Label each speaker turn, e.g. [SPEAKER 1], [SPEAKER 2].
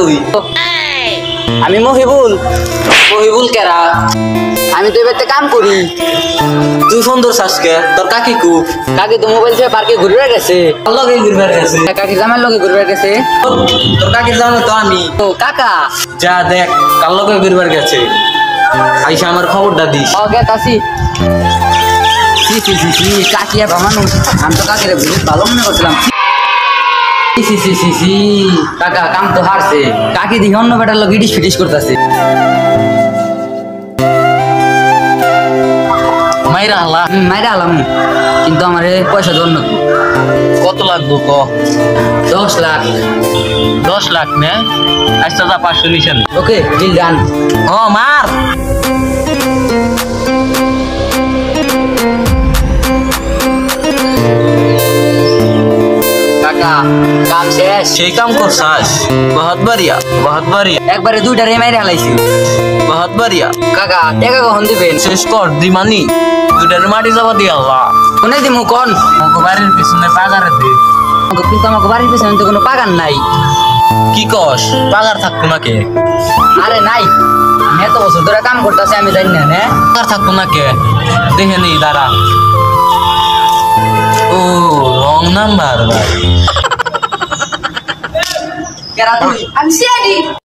[SPEAKER 1] তুই?
[SPEAKER 2] আমি মহিবুল।
[SPEAKER 1] মহিবুল কেরা?
[SPEAKER 2] আমি তো এবারে কাম করি।
[SPEAKER 1] তুই ফোন ধরছ আজকে? তোর কাকি কু?
[SPEAKER 2] কাকি তো মোবাইল থেকে পার্কে ঘুরে গেছে।
[SPEAKER 1] তোর লগে ঘুরবার গেছে?
[SPEAKER 2] কাকি জামার লগে ঘুরে গেছে।
[SPEAKER 1] তোর কাকি জানো তো আমি।
[SPEAKER 2] ও কাকা।
[SPEAKER 1] যা দেখ কার লগে ঘুরবার গেছে, আইসা আমার খবরটা দিস।
[SPEAKER 2] ওকে তাসি। সি সি সি সি কাকি আর মানুষ। আমি তো কাকিরে বহুত ভালো মনে করছিলাম। সি সি সি সি সি কাকা কাম তো হারছে। কাকি দেখি অন্য বেটার লোক ইডিস ফিটিস করতেছে।
[SPEAKER 1] মাইরা হালা।
[SPEAKER 2] মাইরা আলাম, কিন্তু আমার পয়সা ধন্য।
[SPEAKER 1] কত লাগবো ক?
[SPEAKER 2] 10 লাখ।
[SPEAKER 1] 10 লাখ নে? আচ্ছা যা 500 নিছেন।
[SPEAKER 2] Okay deal done.
[SPEAKER 1] ও মার।
[SPEAKER 2] কাকা কাম শেষ।
[SPEAKER 1] সেই কাম করছাস? বহুত বাড়িয়া, বহুত বাড়িয়া,
[SPEAKER 2] একবারে দুইটারে মাইরা হালাইছি।
[SPEAKER 1] বহুত বাড়িয়া।
[SPEAKER 2] কাকা টাকা কখন দিবেন?
[SPEAKER 1] শেষ কর দিমানি, দুটার মাটি যাবা দি আল্লাহ।
[SPEAKER 2] কোনে দিমু কোন?
[SPEAKER 1] আমাকে বাড়ির পিছনে পাগারে দে।
[SPEAKER 2] কিন্তু আমাকে বাড়ির পিছনে তো কোনো বাগান নাই।
[SPEAKER 1] কি কস? পাগার থাকতো না কে?
[SPEAKER 2] আরে নাই, আমি এত বছর ধরে কাম করতেছি, আমি জানি না। হ্যাঁ
[SPEAKER 1] পাগার থাকতো না কে? দেখে নি দাঁড়া। ও রং নাম্বার ভাই।
[SPEAKER 2] কেরা তুই?
[SPEAKER 3] I'm Siadi.